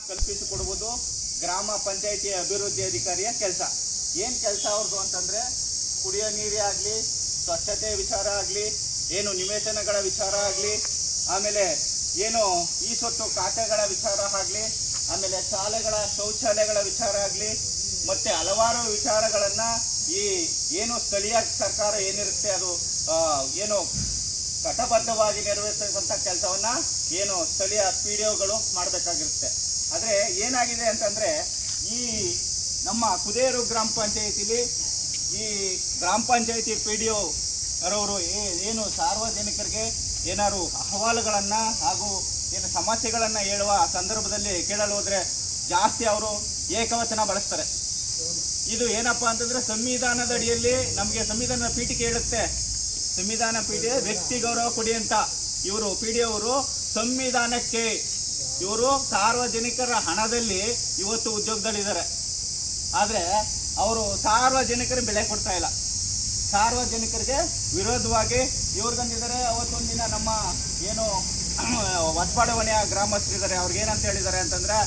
ಕಲ್ಪಿಸಿಕೊಡುವುದು ಗ್ರಾಮ ಪಂಚಾಯಿತಿ ಅಭಿವೃದ್ಧಿ ಅಧಿಕಾರಿಯ ಕೆಲಸ. ಏನು ಕೆಲಸ ಅವ್ರದ್ದು ಅಂತಂದರೆ, ಕುಡಿಯೋ ನೀರೇ ಆಗಲಿ, ಸ್ವಚ್ಛತೆ ವಿಚಾರ ಆಗಲಿ, ಏನು ನಿವೇಶನಗಳ ವಿಚಾರ ಆಗಲಿ, ಆಮೇಲೆ ಏನು ಈ ಸ್ವತ್ತು ಖಾತೆಗಳ ವಿಚಾರ ಆಗಲಿ, ಆಮೇಲೆ ಶಾಲೆಗಳ ಶೌಚಾಲಯಗಳ ವಿಚಾರ ಆಗಲಿ, ಮತ್ತು ಹಲವಾರು ವಿಚಾರಗಳನ್ನು ಈ ಏನು ಸ್ಥಳೀಯ ಸರ್ಕಾರ ಏನಿರುತ್ತೆ ಅದು ಏನು ಕಟಬದ್ಧವಾಗಿ ನಿರ್ವಹಿಸತಕ್ಕಂಥ ಕೆಲಸವನ್ನು ಏನು ಸ್ಥಳೀಯ PDOಗಳು ಮಾಡಬೇಕಾಗಿರುತ್ತೆ. ಆದರೆ ಏನಾಗಿದೆ ಅಂತಂದರೆ, ಈ ನಮ್ಮ ಕುದೇರು ಗ್ರಾಮ ಪಂಚಾಯಿತಿಲಿ ಈ ಗ್ರಾಮ ಪಂಚಾಯಿತಿ PDO ರವರು ಏನು ಸಾರ್ವಜನಿಕರಿಗೆ ಏನಾದ್ರು ಅಹವಾಲುಗಳನ್ನು ಹಾಗೂ ಏನು ಸಮಸ್ಯೆಗಳನ್ನು ಹೇಳುವ ಸಂದರ್ಭದಲ್ಲಿ ಕೇಳಲು ಹೋದರೆ ಜಾಸ್ತಿ ಅವರು ಏಕವಚನ ಬಳಸ್ತಾರೆ. ಇದು ಏನಪ್ಪ ಅಂತಂದರೆ, ಸಂವಿಧಾನದ ಅಡಿಯಲ್ಲಿ ನಮಗೆ ಸಂವಿಧಾನ ಪೀಠಿಕೆ ಹೇಳುತ್ತೆ, ಸಂವಿಧಾನ ಪೀಠೆ ವ್ಯಕ್ತಿ ಗೌರವ ಕೊಡಿ ಅಂತ. ಇವರು PDO ಅವರು ಸಂವಿಧಾನಕ್ಕೆ ಇವರು ಸಾರ್ವಜನಿಕರ ಹಣದಲ್ಲಿ ಇವತ್ತು ಉದ್ಯೋಗದಲ್ಲಿದ್ದಾರೆ. ಆದರೆ ಅವರು ಸಾರ್ವಜನಿಕರ ಬೆಲೆ ಕೊಡ್ತಾ ಇಲ್ಲ. ಸಾರ್ವಜನಿಕರಿಗೆ ವಿರೋಧವಾಗಿ ಇವ್ರು ಬಂದಿದ್ದಾರೆ. ಅವತ್ತೊಂದಿನ ನಮ್ಮ ಏನು ಹೊಸಬಾಡವಣೆಯ ಗ್ರಾಮಸ್ಥರಿದ್ದಾರೆ, ಅವ್ರಿಗೆ ಏನಂತ ಹೇಳಿದ್ದಾರೆ ಅಂತಂದರೆ,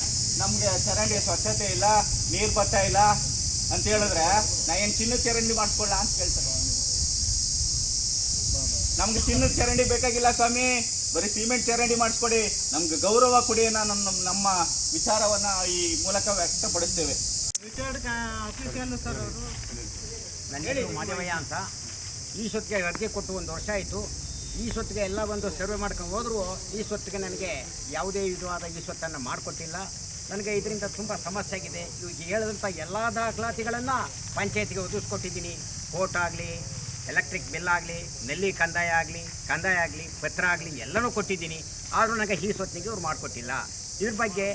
ನಮಗೆ ಚರಂಡಿ ಸ್ವಚ್ಛತೆ ಇಲ್ಲ, ನೀರು ಬರ್ತಾ ಇಲ್ಲ ಅಂತ ಹೇಳಿದ್ರೆ, ನಾ ಏನು ಚಿನ್ನದ ಚರಂಡಿ ಮಾಡಿಸ್ಕೊಳ್ಳ ಅಂತ ಕೇಳ್ತಾರೆ. ನಮ್ಗೆ ಚಿನ್ನದ ಚರಂಡಿ ಬೇಕಾಗಿಲ್ಲ ಸ್ವಾಮಿ, ಬರೀ ಸಿಮೆಂಟ್ ಚರಂಡಿ ಮಾಡಿಸ್ಕೊಡಿ, ನಮ್ಗೆ ಗೌರವ ಕೊಡಿ ಅನ್ನೋ ನಮ್ಮ ವಿಚಾರವನ್ನು ಈ ಮೂಲಕ ವ್ಯಕ್ತಪಡಿಸ್ತೇವೆ. ರಿಟೈರ್ಡ್ ಆಫೀಸರ್ ಸರ್ ಅವರು. ನನ್ನ ಹೆಸರು ಮಾದೇವಯ್ಯ ಅಂತ. ಈ ಸೊತ್ತಿಗೆ ಅರ್ಜಿ ಕೊಟ್ಟು 1 ವರ್ಷ ಆಯಿತು. ಈ ಸೊತ್ತಿಗೆ ಎಲ್ಲ ಬಂದು ಸರ್ವೆ ಮಾಡ್ಕೊಂಡು ಹೋದರೂ ಈ ಸೊತ್ತಿಗೆ ನನಗೆ ಯಾವುದೇ ವಿಧವಾದ ಈ ಸೊತ್ತನ್ನು ಮಾಡಿಕೊಟ್ಟಿಲ್ಲ. ನನಗೆ ಇದರಿಂದ ತುಂಬ ಸಮಸ್ಯೆ ಆಗಿದೆ. ಇವಾಗ ಹೇಳಿದಂಥ ಎಲ್ಲ ದಾಖಲಾತಿಗಳನ್ನು ಪಂಚಾಯತಿಗೆ ಒದಗಿಸ್ಕೊಟ್ಟಿದ್ದೀನಿ. ಕೋರ್ಟ್ ಆಗಲಿ, ಎಲೆಕ್ಟ್ರಿಕ್ ಬಿಲ್ ಆಗಲಿ, ನೆಲ್ಲಿ ಕಂದಾಯ ಆಗಲಿ, ಪತ್ರ ಆಗಲಿ ಎಲ್ಲನೂ ಕೊಟ್ಟಿದ್ದೀನಿ. ಆದರೂ ನನಗೆ ಈ ಸೊತ್ತಿಗೆ ಇವ್ರು ಮಾಡಿಕೊಟ್ಟಿಲ್ಲ. ಇದ್ರ ಬಗ್ಗೆ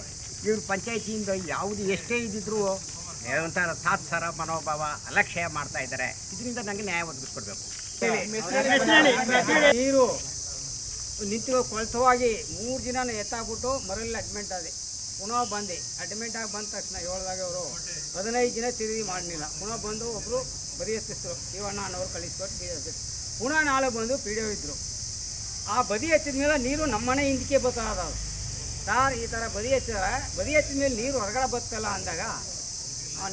ಇವ್ರು ಪಂಚಾಯತಿಯಿಂದ ಯಾವುದು ಎಷ್ಟೇ ಇದ್ದಿದ್ರೂ ಒಂಥರ ತಾತ್ಸಾರ ಮನೋಭಾವ, ಅಲಕ್ಷ್ಯ ಮಾಡ್ತಾ ಇದ್ದಾರೆ. ಇದರಿಂದ ನನಗೆ ನ್ಯಾಯ ಒದಗಿಸ್ಕೊಡ್ಬೇಕು. ನೀರು ನಿಂತು ಕೊಳ್ತವಾಗಿ 3 ದಿನ ಎತ್ತಾಗ್ಬಿಟ್ಟು ಮರಲ್ಲಿ ಅಡ್ಮಿಂಟ್ ಆದೆ. ಪುನಃ ಬಂದೆ, ಅಡ್ಮಿಂಟ್ ಆಗಿ ಬಂದ ತಕ್ಷಣ ಹೇಳಿದಾಗ ಅವರು 15 ದಿನ ತಿರುಗಿ ಮಾಡಲಿಲ್ಲ. ಪುನಃ ಬಂದು ಒಬ್ಬರು ಬದಿ ಎತ್ತಿಸಿದ್ರು, ಶಿವಣ್ಣ ಅನ್ನೋರು ಕಳಿಸ್ಕೊಟ್ಟು ಬದಿ ಎತ್ತಿದ್ರು. ಪುನಃ ನಾಳೆ ಬಂದು PDO ಇದ್ದರು. ಆ ಬದಿ ಎತ್ತಿದ ಮೇಲೆ ನೀರು ನಮ್ಮನೆ ಹಿಂದಕ್ಕೆ ಬರ್ತಾದ ಸಾರ್, ಈ ಥರ ಬದಿ ಎತ್ತಿದ ಮೇಲೆ ನೀರು ಹೊರಗಡೆ ಬರ್ತಲ್ಲ ಅಂದಾಗ,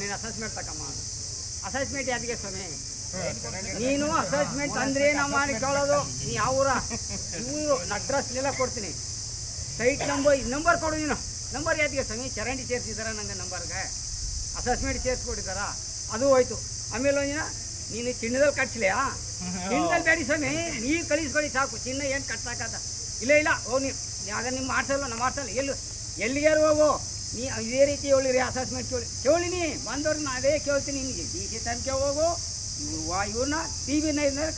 ನೀನು ಅಸೆಸ್ಮೆಂಟ್ ತಕಮ್ಮ. ಅಸೆಸ್ಮೆಂಟ್ ಯಾರಿಗೆ ಸ್ವಾಮಿ? ನೀನು ಅಸೆಸ್ಮೆಂಟ್ ಅಂದರೆ ನಮ್ಮ ಕೇಳೋದು ನೀ ಯಾವೂರ? ಇವರು ಅಡ್ರೆಸ್ನೆಲ್ಲ ಕೊಡ್ತೀನಿ, ಸೈಟ್ ನಂಬರ್ ಕೊಡು. ನೀನು ನಂಬರ್ ಯಾತಿಗೆ ಸ್ವಾಮಿ? ಚರಂಡಿ ಸೇರಿಸಿದಾರ ನನಗೆ ನಂಬರ್ಗೆ, ಅಸೆಸ್ಮೆಂಟ್ ಸೇರಿಸ್ಕೊಟ್ಟಿದ್ದಾರ, ಅದು ಹೋಯ್ತು. ಆಮೇಲೆ ನೀನು ಚಿನ್ನದಲ್ಲಿ ಕಟ್ಸಲಿಯಾ? ಚಿನ್ನದಲ್ಲಿ ಬೇಡಿ ಸ್ವಾಮಿ, ನೀರು ಕಳಿಸ್ಕೊಡಿ ಸಾಕು. ಚಿನ್ನ ಏನು ಕಟ್ಸಾಕದ? ಇಲ್ಲ ಹೋಗಿ ಅದನ್ನು ನಿಮ್ಮ ಮಾಡ್ಸಲ್ಲ, ನಮ್ಮ ಮಾಡ್ಸಲ್ಲ. ಎಲ್ಲಿಗಾರು ಹೋಗು, ನೀ ಇದೇ ರೀತಿ ಹೇಳಿರಿ. ಅಸೆಸ್ಮೆಂಟ್ ಕೇಳಿನಿ ಬಂದವ್ರಿಗೆ ನಾ ಅದೇ ಕೇಳ್ತೀನಿ. ನಿನಗೆ DC ತನಕ ಹೋಗು, ಇವ್ರನ್ನ TV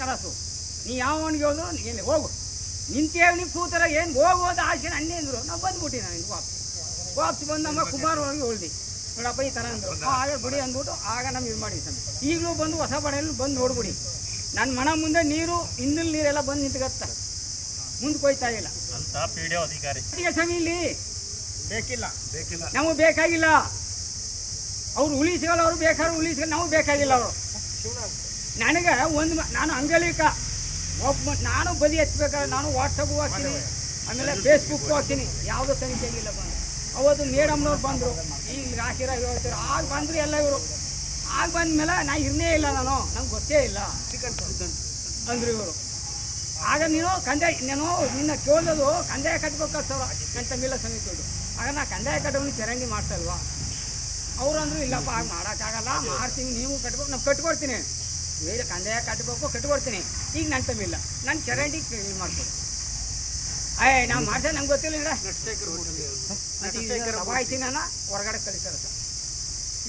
ಕಲಸು. ನೀ ಯಾವನಿಗೆ ಹೋದ್ರು ಎಲ್ಲಿ ಹೋಗು, ನಿಂತೇವ್ ನೀವು ಕೂತರ ಏನು ಹೋಗೋದು ಆಸೆ ಅನ್ನೇ ಅಂದರು. ನಾವು ಬಂದ್ಬಿಟ್ಟಿನಿ. ನಾನು ವಾಪಸ್ ಬಂದು ನಮ್ಮ ಕುಮಾರವ್ರಿಗೆ ಹೇಳ್ದಿ, ನೋಡಪ್ಪ ಈ ಥರ ಅಂದರು. ಆಗ ಬಿಡಿ ಅಂದ್ಬಿಟ್ಟು ಆಗ ನಮ್ಗೆ ಇದು ಮಾಡಿ ಸ್ವಾಮಿ. ಈಗಲೂ ಬಂದು ಹೊಸ ಬಡೆಯಲ್ಲಿ ಬಂದು ನೋಡ್ಬಿಡಿ. ನನ್ನ ಮನ ಮುಂದೆ ನೀರು ಹಿಂದಿಲ್ ನೀರೆಲ್ಲ ಬಂದು ನಿಂತ್ಕತ್ತ, ಮುಂದಕ್ಕೆ ಹೋಯ್ತಾ ಇಲ್ಲ ಅಂತ PDO ಅಧಿಕಾರಿ ಸ್ವಾಮಿ. ಇಲ್ಲಿ ಬೇಕಿಲ್ಲ ನಮಗೆ ಬೇಕಾಗಿಲ್ಲ. ಅವ್ರು ಉಳಿಸ್ಕೊಳ್ಳೋ, ಅವ್ರು ಬೇಕಾದ್ರೆ ಉಳಿಸ್ಕೊಳ್ಳಿ, ನಮಗೆ ಬೇಕಾಗಿಲ್ಲ ಅವರು. ನನಗೆ ನಾನು ಅಂಗಲಿಕ ನಾನು ಬದಿ ಹಚ್ಬೇಕಾದ್ರೆ ನಾನು ವಾಟ್ಸಪ್ಪು ಹಾಕ್ತೀನಿ, ಆಮೇಲೆ ಫೇಸ್ಬುಕ್ಕು ಹಾಕ್ತೀನಿ. ಯಾವುದೋ ತನಿಖೆ ಆಗಿಲ್ಲ. ಬಂದು ಅವತ್ತು ಮೇಡಮ್ನವ್ರು ಬಂದರು, ಈಗ ಹಾಕಿರೋ ಹೇಳ್ತಾರೆ. ಆಗ ಬಂದರು ಎಲ್ಲ ಇವರು. ಆಗ ಬಂದಮೇಲೆ ನಾ ಇರನೇ ಇಲ್ಲ, ನಂಗೆ ಗೊತ್ತೇ ಇಲ್ಲ ಅಂದರು ಇವರು. ಆಗ ನೀನು ನಿನ್ನ ಕೇಳೋದು ಕಂದಾಯ ಕಟ್ಬೇಕಾಗ್ತವ ಅಂತ ಮಿಲ್ಲ ಸಮಿತಿ. ಆಗ ನಾ ಕಂದಾಯ ಕಟ್ಟೋನು ಚರಂಡಿ ಮಾಡ್ತಲ್ವಾ? ಅವರು ಅಂದರು ಇಲ್ಲಪ್ಪ ಆಗ ಮಾಡೋಕ್ಕಾಗಲ್ಲ, ಮಾಡ್ತೀನಿ, ನೀವು ಕಟ್ಬೇಕು, ನಾವು ಕಟ್ಕೊಡ್ತೀನಿ. ಬೇರೆ ಕಂದಾಯ ಕಟ್ಕೊಡ್ತೀನಿ. ಈಗ ನನ್ನ ತಮ್ಮಿಲ್ಲ, ನನ್ನ ಚರಂಡಿ ಕ್ಲೀನ್ ಮಾಡ್ಕೊಡು. ನಾವು ಮಾಡ್ಸೋ ನಂಗೆ ಗೊತ್ತಿಲ್ಲ. ದಬಾಯಿಸಿ ನಾನು ಹೊರಗಡೆ ಕಳಿಸ್ತಾರೆ ಸರ್.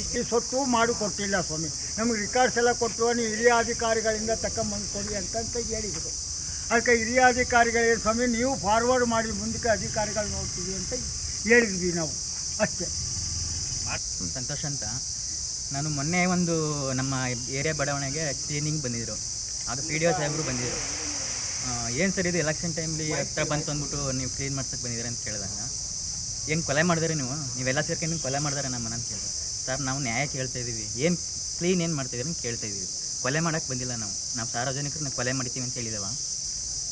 ಇಷ್ಟು ಸೊತ್ತು ಮಾಡಿಕೊಟ್ಟಿಲ್ಲ ಸ್ವಾಮಿ. ನಮಗೆ ರಿಕಾರ್ಡ್ಸ್ ಎಲ್ಲ ಕೊಟ್ಟು ನೀವು ಹಿರಿಯ ಅಧಿಕಾರಿಗಳಿಂದ ತಗೊಂಬಂದು ಕೊಡಿ ಅಂತ ಹೇಳಿದರು. ಅದಕ್ಕೆ ಹಿರಿಯ ಅಧಿಕಾರಿಗಳೇ ಸ್ವಾಮಿ ನೀವು ಫಾರ್ವರ್ಡ್ ಮಾಡಿ ಮುಂದಕ್ಕೆ ಅಧಿಕಾರಿಗಳು ನೋಡ್ತೀವಿ ಅಂತ ಹೇಳಿದ್ವಿ ನಾವು, ಅಷ್ಟೇ. ಸಂತೋಷ್ ಅಂತ. ನಾನು ಮೊನ್ನೆ ಒಂದು ನಮ್ಮ ಏರಿಯಾ ಬಡಾವಣೆಗೆ ಕ್ಲೀನಿಂಗ್ ಬಂದಿದ್ದರು. ಅದು PDO ಸಾಹೇಬರು ಬಂದಿದ್ದರು. ಏನು ಸರ್ ಇದು ಎಲೆಕ್ಷನ್ ಟೈಮ್ಲಿ ಹತ್ರ ಬಂತು ಅಂದ್ಬಿಟ್ಟು ನೀವು ಕ್ಲೀನ್ ಮಾಡ್ಸಕ್ಕೆ ಬಂದಿದ್ದೀರಿ ಅಂತ ಕೇಳಿದಾಗ, ಏನು ಕೊಲೆ ಮಾಡಿದ್ರೆ ನೀವೆಲ್ಲ ಸೇರ್ಕೊಂಡು ಕೊಲೆ ಮಾಡಿದಾರೆ ನಮ್ಮನ್ನ ಅಂತ ಕೇಳಿದ್ರೆ, ಸರ್ ನಾವು ನ್ಯಾಯ ಕೇಳ್ತಾಯಿದ್ದೀವಿ, ಏನು ಕ್ಲೀನ್ ಏನು ಮಾಡ್ತಿದ್ದೀರಿ ಅಂತ ಕೇಳ್ತಾಯಿದ್ದೀವಿ, ಕೊಲೆ ಮಾಡೋಕ್ಕೆ ಬಂದಿಲ್ಲ. ನಾವು ಸಾರ್ವಜನಿಕರನ್ನ ಕೊಲೆ ಮಾಡ್ತೀವಿ ಅಂತ ಹೇಳಿದವ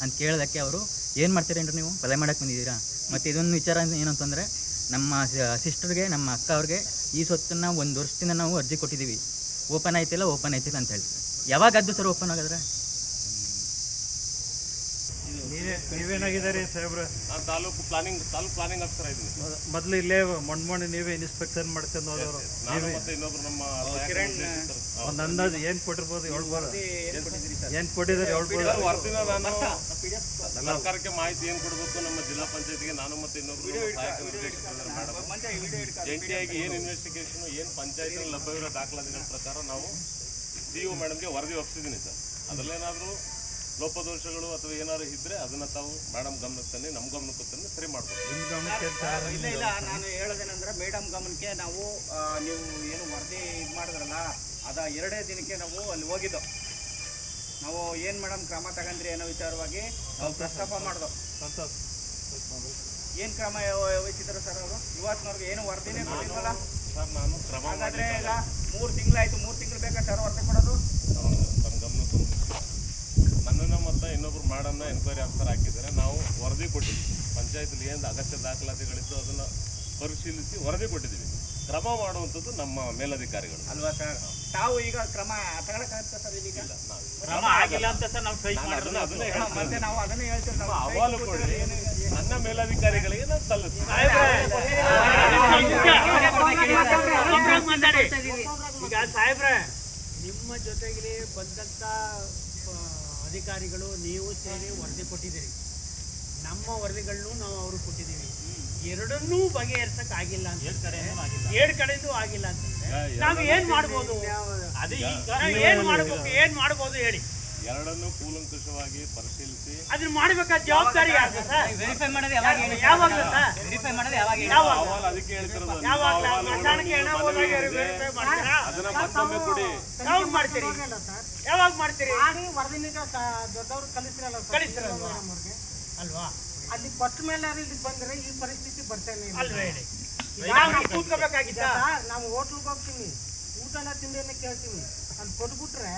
ಅಂತ ಕೇಳೋದಕ್ಕೆ ಅವರು, ಏನು ಮಾಡ್ತೀರೇನ್ರಿ ನೀವು, ಕೊಲೆ ಮಾಡೋಕ್ಕೆ ಬಂದಿದ್ದೀರಾ? ಮತ್ತು ಇದೊಂದು ವಿಚಾರ ಏನಂತಂದರೆ, ನಮ್ಮ ಸಿಸ್ಟರ್ಗೆ ನಮ್ಮ ಅಕ್ಕ ಅವ್ರಿಗೆ ಈ ಸ್ವತ್ತನ್ನು 1 ವರ್ಷದಿಂದ ನಾವು ಅರ್ಜಿ ಕೊಟ್ಟಿದ್ದೀವಿ. ಓಪನ್ ಆಯ್ತಿಲ್ಲ ಅಂತ ಹೇಳ್ತೀವಿ. ಯಾವಾಗ ಅದು ಸರ್ ಓಪನ್ ಆಗಿದ್ರೆ? ನೀವೇನಾಗಿದ್ದಾರೆ ಸಾಹೇಬ್ರ? ನಾನು ತಾಲೂಕು ಪ್ಲಾನಿಂಗ್ ಆಫೀಸರ್ ಇದ್ದೀನಿ. ಮೊದಲು ಇಲ್ಲೇ ಮೊನ್ನೆ ನೀವೇ ಇನ್ಸ್ಪೆಕ್ಷನ್ ಮಾಡ್ಕೊಂಡು ಹೋದವರು. ನಾನು ಮತ್ತೆ ಇನ್ನೊಬ್ರು ನಮ್ಮ ಒಂದು ಅಂದಾಜು ಏನು ಕೊಟ್ಟಿರ್ಬೋದು ಹೇಳ್ಬೋದು? ಏನು ಕೊಟ್ಟಿದ್ದಾರೆ ಹೇಳ್ಬೋದು? ವರದಿನ ನಾನು ಸರ್ಕಾರಕ್ಕೆ ಮಾಹಿತಿ ಏನು ಕೊಡಬೇಕು, ನಮ್ಮ ಜಿಲ್ಲಾ ಪಂಚಾಯತಿಗೆ ನಾನು ಮತ್ತೆ ಇನ್ನೊಬ್ರು ಸಹಾಯಕ ನಿರ್ದೇಶಕರು ಮಾಡಬೇಕು. ಜಂಟಿಯಾಗಿ ಏನು ಇನ್ವೆಸ್ಟಿಗೇಷನ್, ಏನು ಪಂಚಾಯತ್ ಲಭ್ಯವಿರೋ ದಾಖಲಾತಿಗಳ ಪ್ರಕಾರ ನಾವು CEO ಮೇಡಮ್ಗೆ ವರದಿ ಒಪ್ಪಿಸಿದ್ದೀನಿ ಸರ್. ಅದರಲ್ಲೇನಾದರೂ ಲೋಪದೋಷಗಳು ಅಥವಾ ಏನಾದ್ರು ಇದ್ದರೆ ಅದನ್ನು ತಾವು ಮೇಡಮ್ ಗಮನಕ್ಕೆ ತಂದು ನಮ್ಮ ಗಮನಕ್ಕೆ ತಂದು ಸರಿ ಮಾಡ್ಬೋದು. ನಿಮ್ಮ ಗಮನಕ್ಕೆ ಇಲ್ಲ ನಾನು ಹೇಳೋದೇನೆಂದ್ರೆ ಮೇಡಮ್ ಗಮನಕ್ಕೆ ನಾವು ನೀವು ಏನು ವರದಿ ಇದು ಮಾಡಿದ್ರಲ್ಲ ಅದ 2 ದಿನಕ್ಕೆ ನಾವು ಅಲ್ಲಿ ಹೋಗಿದ್ದು. ನಾವು ಏನು ಮೇಡಮ್ ಕ್ರಮ ತಗೊಂಡ್ರಿ ಅನ್ನೋ ವಿಚಾರವಾಗಿ ನಾವು ಪ್ರಸ್ತಾಪ ಮಾಡಿದೋ. ಏನು ಕ್ರಮ ವಹಿಸಿದ್ರು ಸರ್ ಅವರು? ಇವತ್ತಿನವ್ರಿಗೆ ಏನು ವರದಿನೇ ಕೊಟ್ಟಿಲ್ವಲ್ಲ ಸರ್. ನಾನು ಕ್ರಮ ಹಾಗಾದ್ರೆ ಈಗ 3 ತಿಂಗಳಾಯ್ತು. 3 ತಿಂಗಳು ಬೇಕಾ ಸರ್ ವರದಿ ಕೊಡೋದು? ತಮ್ಮ ಗಮನಕ್ಕೆ ನನ್ನನ್ನು ಮತ್ತು ಇನ್ನೊಬ್ರು ಮೇಡಮ್ನ ಎನ್ಕ್ವೈರಿ ಆಫೀಸರ್ ಹಾಕಿದ್ದಾರೆ. ನಾವು ವರದಿ ಕೊಟ್ಟಿದ್ದೀವಿ. ಪಂಚಾಯತ್ಲಿ ಏನು ಅಗತ್ಯ ದಾಖಲಾತಿಗಳಿದ್ದು ಅದನ್ನು ಪರಿಶೀಲಿಸಿ ವರದಿ ಕೊಟ್ಟಿದ್ದೀವಿ. ಕ್ರಮ ಮಾಡುವಂಥದ್ದು ನಮ್ಮ ಮೇಲಧಿಕಾರಿಗಳು ಅಲ್ವಾ ಸರ್? ತಾವು ಈಗ ಕ್ರಮ ತಗೊಳಕ್ಕಾಗುತ್ತೆ ಸರ್? ಇದೀಗ ಕ್ರಮ ಆಗಿಲ್ಲ ಅಂತ ಸರ್ ನಾವು ಟ್ರೈ ಮಾಡಿರೋದು. ಮತ್ತೆ ನಾವು ಅದನ್ನೇ ಹೇಳ್ತೀವಿ. ನಾವು ಅಹವಾಲು ಕೊಡಿ, ನನ್ನ ಮೇಲಧಿಕಾರಿಗಳಿಗೆ ನಾನು ಸಲ್ಲಿಸ್ತೀನಿ. ಈಗ ಸಾಹೇಬ್ರೆ, ನಿಮ್ಮ ಜೊತೆಗೆ ಬಂದಂಥ ಅಧಿಕಾರಿಗಳು ನೀವು ಸೇರಿ ವರದಿ ಕೊಟ್ಟಿದ್ದೀರಿ. ನಮ್ಮ ವರದಿಗಳನ್ನು ನಾವು ಅವ್ರಿಗೆ ಕೊಟ್ಟಿದ್ದೀವಿ. ಎರಡನ್ನೂ ಬಗೆಹರಿಸಕ್ ಆಗಿಲ್ಲ ಅಂತ 2 ಕಡೆಯಿಂದ ಆಗಿಲ್ಲ ಅಂತಂದ್ರೆ ನಾವು ಏನ್ ಮಾಡ್ಬೋದು? ಅದು ಏನ್ ಮಾಡ್ಬೋದು ಹೇಳಿ. ಎರಡನ್ನೂ ಕೂಲಂಕುಷವಾಗಿ ಪರಿಶೀಲಿಸಿ ಅದನ್ನ ಮಾಡಬೇಕಾದ ಜವಾಬ್ದಾರಿ ಯಾರು ಸರ್? ವೆರಿಫೈ ಮಾಡೋದು ಯಾವಾಗ? ಯಾವಾಗ ಸರ್? ವೆರಿಫೈ ಮಾಡೋದು ಯಾವಾಗ? ಅಹವಾಲು ಅದಕ್ಕೆ ಹೇಳ್ತಿರೋದು. ಯಾವಾಗ ಮಸಾಣಕ್ಕೆ ಹಣ ಹೋದಾಗ ವೆರಿಫೈ ಮಾಡ್ತೀರಾ? ಅದನ್ನ ಮತ್ತೊಮ್ಮೆ ಕೊಡಿ. ಯಾವಾಗ ಮಾಡ್ತೀರಿ? ಯಾವಾಗ ಮಾಡ್ತೀರಿ? ದೊಡ್ಡವ್ರು ಕಲಿಸ್ರಲ್ಲ ಕಳಿಸ್ತಿರಲ್ವಾ? ಅಲ್ವಾ? ಅಲ್ಲಿ ಕೊಟ್ಟ ಮೇಲೆ ಇಲ್ಲಿ ಬಂದ್ರೆ ಈ ಪರಿಸ್ಥಿತಿ ಬರ್ತಾನೆ ಅಲ್ವೇ ಹೇಳಿ. ನಾವು ಕೂತ್ಕೋಬೇಕಾಗಿತ್ತ? ನಾವು ಹೋಟ್ಲಿಗೆ ಹೋಗ್ತೀವಿ, ಊಟ ಎಲ್ಲ ತಿಂಡಿಯನ್ನ ಕೇಳ್ತೀವಿ. ಅಲ್ಲಿ ಕೊಟ್ಬಿಟ್ರೆ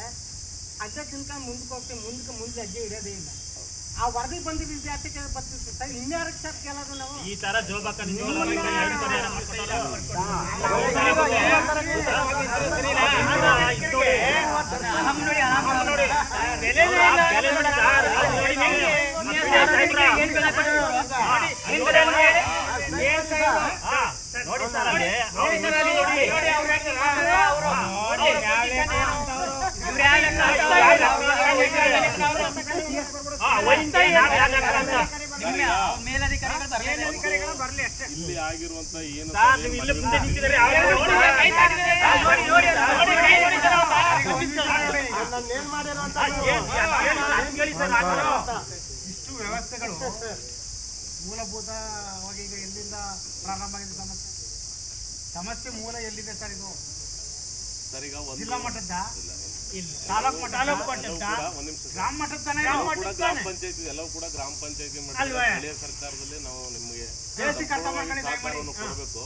ಅಜ್ಜ ತಿನ್ಕೊಂಡು ಮುಂದಕ್ಕೆ ಹೋಗ್ತೀವಿ. ಮುಂದೆ ಅಜ್ಜೆ ಇರೋದೇ ಇಲ್ಲ. ಆ ವರದಿ ಬಂದಿದ್ದು ವಿದ್ಯಾರ್ಥಿಗೆ ಬರ್ತಿತ್ತು ಸರ್. ಇನ್ಯಾರಿಗೆ ಸರ್ ಕೇಳೋದು ನಾವು? ಈ ತರ ಜೋಬಾಕ ನೋಡಿ ಸರ್, ಇಲ್ಲಿ ಆಗಿರುವಂತ ಏನು ಇಷ್ಟು ವ್ಯವಸ್ಥೆಗಳು ಮೂಲಭೂತವಾಗಿ ಈಗ ಎಲ್ಲಿಂದ ಪ್ರಾರಂಭ ಆಗಿದೆ ಸಮಸ್ಯೆ ಮೂಲ ಎಲ್ಲಿದೆ ಸರ್? ಇದು ಸರಿಗ ಜಿಲ್ಲಾ ಮಟ್ಟದ, ತಾಲೂಕು ಮಟ್ಟದ, ಗ್ರಾಮ ಮಟ್ಟದ, ಗ್ರಾಮ ಪಂಚಾಯತಿ ಎಲ್ಲವೂ ಕೂಡ ಗ್ರಾಮ ಪಂಚಾಯತಿ ಸ್ಥಳೀಯ ಸರ್ಕಾರದಲ್ಲಿ ನಾವು ನಿಮಗೆ ಸಹಕಾರವನ್ನು ಕೊಡಬೇಕು.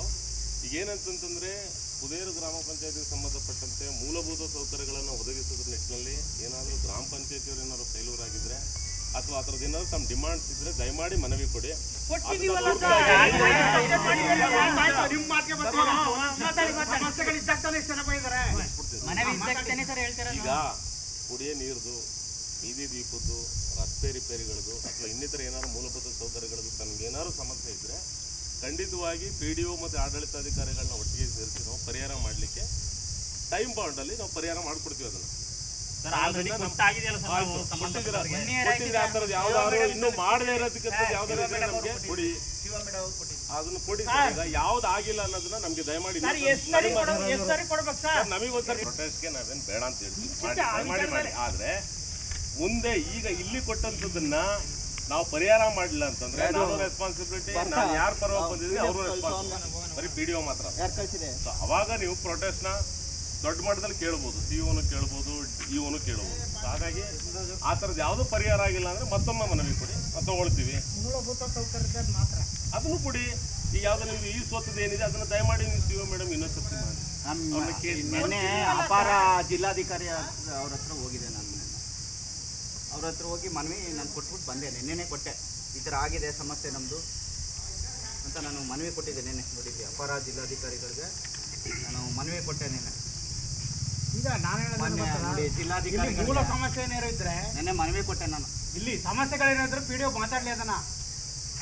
ಈಗ ಏನಂತಂದ್ರೆ ಕುದೇರು ಗ್ರಾಮ ಪಂಚಾಯತಿಗೆ ಸಂಬಂಧಪಟ್ಟಂತೆ ಮೂಲಭೂತ ಸೌಕರ್ಯಗಳನ್ನು ಒದಗಿಸೋದ್ರ ನಿಟ್ಟಿನಲ್ಲಿ ಏನಾದರೂ ಗ್ರಾಮ ಪಂಚಾಯತಿಯವರು ಏನಾದ್ರು ಫೇಲ್ಯೂರ್ ಆಗಿದ್ರೆ ಅಥವಾ ಆ ಥರದ್ದು ಏನಾದ್ರು ತಮ್ಮ ಡಿಮಾಂಡ್ಸ್ ಇದ್ರೆ ದಯಮಾಡಿ ಮನವಿ ಕೊಡಿ. ಈಗ ಕುಡಿಯೋ ನೀರ್ದು, ಬೀದಿ ದೀಪದ್ದು, ರಸ್ತೆ ರಿಪೇರಿಗಳದ್ದು ಅಥವಾ ಇನ್ನಿತರ ಏನಾದ್ರು ಮೂಲಭೂತ ಸೌಕರ್ಯಗಳದ್ದು ತಮಗೇನಾದ್ರು ಸಮಸ್ಯೆ ಇದ್ರೆ ಖಂಡಿತವಾಗಿ PDO ಮತ್ತು ಆಡಳಿತಾಧಿಕಾರಿಗಳನ್ನ ಒಟ್ಟಿಗೆ ಸೇರಿಸಿ ನಾವು ಪರಿಹಾರ ಮಾಡಲಿಕ್ಕೆ ಟೈಮ್ ಬಾಂಡಲ್ಲಿ ನಾವು ಪರಿಹಾರ ಮಾಡಿಕೊಡ್ತೀವಿ. ಅದನ್ನು ಕೊಟ್ಟಿದ್ರೆ ಆ ಥರದ್ದು ಯಾವ್ದಾದ್ರು ಇನ್ನೂ ಮಾಡದೇ ಇರೋದಕ್ಕೆ ಯಾವ್ದಾದ್ರು ನಮಗೆ ಕೊಡಿ, ಅದನ್ನು ಕೊಡಿ. ಈಗ ಯಾವ್ದು ಆಗಿಲ್ಲ ಅನ್ನೋದನ್ನ ನಮ್ಗೆ ದಯಮಾಡಿ ನಮಗೊಂದ್ಸರಿ ಪ್ರೊಟೆಸ್ಟ್ಗೆ ನಾವೇನು ಬೇಡ ಅಂತ ಹೇಳ್ತೀವಿ, ದಯಮಾಡಿ ಮಾಡಿ. ಆದ್ರೆ ಮುಂದೆ ಈಗ ಇಲ್ಲಿ ಕೊಟ್ಟಂತದನ್ನ ನಾವು ಪರಿಹಾರ ಮಾಡಿಲ್ಲ ಅಂತಂದ್ರೆ ನಾವು ರೆಸ್ಪಾನ್ಸಿಬಿಲಿಟಿ, ನಾನು ಯಾರ ಪರವಾಗಿ ಬಂದಿದ್ದೀವಿ ಅವರು ರೆಸ್ಪಾನ್ಸಿಬಿಲಿಟಿ, ಬರೀ PDO ಮಾತ್ರ. ಅವಾಗ ನೀವು ಪ್ರೊಟೆಸ್ಟ್ನ ದೊಡ್ಡ ಮಟ್ಟದಲ್ಲಿ ಕೇಳ್ಬೋದು, CEO ಕೇಳ್ಬೋದು, EOನು ಕೇಳ್ಬೋದು. ಹಾಗಾಗಿ ಆ ಥರದ್ದು ಯಾವುದೂ ಪರಿಹಾರ ಆಗಿಲ್ಲ ಅಂದರೆ ಮತ್ತೊಮ್ಮೆ ಮನವಿ ಕೊಡಿ, ಮತ್ತೆ ತಗೊಳ್ತೀವಿ. ಮೂಲಭೂತ ಸೌಕರ್ಯದ ಮಾತ್ರ ಅದನ್ನು ಕೊಡಿ. ಈಗ ಯಾವ್ದು ನಿಮ್ಗೆ ಈ ಸ್ವತ್ತದ ಏನಿದೆ ಅದನ್ನು ದಯಮಾಡಿ ನೀವು CEO ಮೇಡಮ್ ಇನ್ನೊಂದ್ಸತಿ ಮಾಡಿ. ನಿನ್ನೆ ಅಪಾರ ಜಿಲ್ಲಾಧಿಕಾರಿ ಅವ್ರ ಹತ್ರ ಹೋಗಿದೆ. ನಾನು ಅವ್ರ ಹತ್ರ ಹೋಗಿ ಮನವಿ ನಾನು ಕೊಟ್ಬಿಟ್ಟು ಬಂದೆ. ನಿನ್ನೆನೇ ಕೊಟ್ಟೆ, ಈ ಥರ ಆಗಿದೆ ಸಮಸ್ಯೆ ನಮ್ಮದು. ಅಂತ ನಾನು ಮನವಿ ಕೊಟ್ಟಿದ್ದೆ ನೆನ್ನೆ ನೋಡಿದ್ದೆ ಅಪರ ಜಿಲ್ಲಾಧಿಕಾರಿಗಳಿಗೆ ನಾನು ಮನವಿ ಕೊಟ್ಟೆ ನೆನ್ನೆ. ಈಗ ನಾನು ಮೊನ್ನೆ ನೋಡಿ ಮೂಲ ಜಿಲ್ಲಾಧಿಕಾರಿಗಳಿಗೆ ಸಮಸ್ಯೆ ಏನಾರು ಇದ್ರೆ ನೆನ್ನೆ ಮನವಿ ಕೊಟ್ಟೆ ನಾನು. ಇಲ್ಲಿ ಸಮಸ್ಯೆಗಳೇನಾದ್ರು PDO ಮಾತಾಡ್ಲಿ ಅದನ್ನ.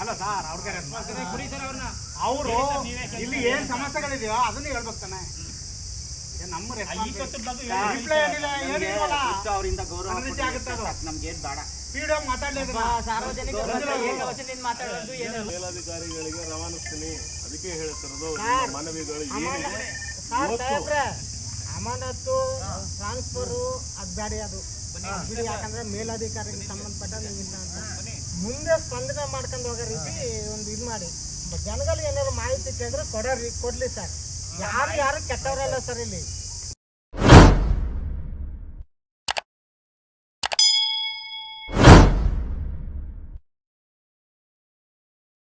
ಅಲ್ಲ ಸರ್, ಅವ್ರಿಗೆ ರೆಸ್ಪಾನ್ಸಿಬಿಲಿಟಿ ಅವರು ಇಲ್ಲಿ ಏನ್ ಸಮಸ್ಯೆಗಳಿದೆಯೋ ಅದನ್ನ ಹೇಳ್ಬೇಕು ತಾನೆ. ನಮ್ಮ ರಿಪ್ಲೈ ಏನಿಲ್ಲ, ಏನಿಲ್ವಲ್ಲ, ಇಷ್ಟು ಅವರಿಂದ ಗೌರವ ಅದೇ ರೀತಿ ಆಗುತ್ತೆ ಅದು. ನಮ್ಗೇನ್ ಬೇಡ. PDO ಮಾತಾಡ್ಲಿ ಅದನ್ನ. ಮೇಲಧಿಕಾರಿಗಳಿಗೆ ರವಾನಿಸ್ತೀನಿ. ಅದಕ್ಕೆ ಹೇಳ್ತಿರೋದು ನಿಮ್ಮ ಮನವಿಗಳು ಏನಿದೆ ಇವತ್ತು ಅಮಾನತು ಟ್ರಾನ್ಸ್ಫರು ಅದು ಬೇಡ, ಅದು ಬಿಡಿ. ಯಾಕಂದ್ರೆ ಮೇಲಧಿಕಾರಿಗೆ ಸಂಬಂಧಪಟ್ಟ ನೀವಿಲ್ಲ ಅಂತ ಮುಂದೆ ಸ್ಪಂದನೆ ಮಾಡ್ಕೊಂಡು ಹೋಗೋ ರೀತಿ ಒಂದು ಇದು ಮಾಡಿ. ಜನಗಳಿಗೆ ಏನಾದ್ರು ಮಾಹಿತಿ ಕೇಳಿದ್ರೆ ಕೊಡ್ಲಿ ಸರ್. ಯಾರು ಕೆಟ್ಟವರಲ್ಲ ಸರ್ ಇಲ್ಲಿ.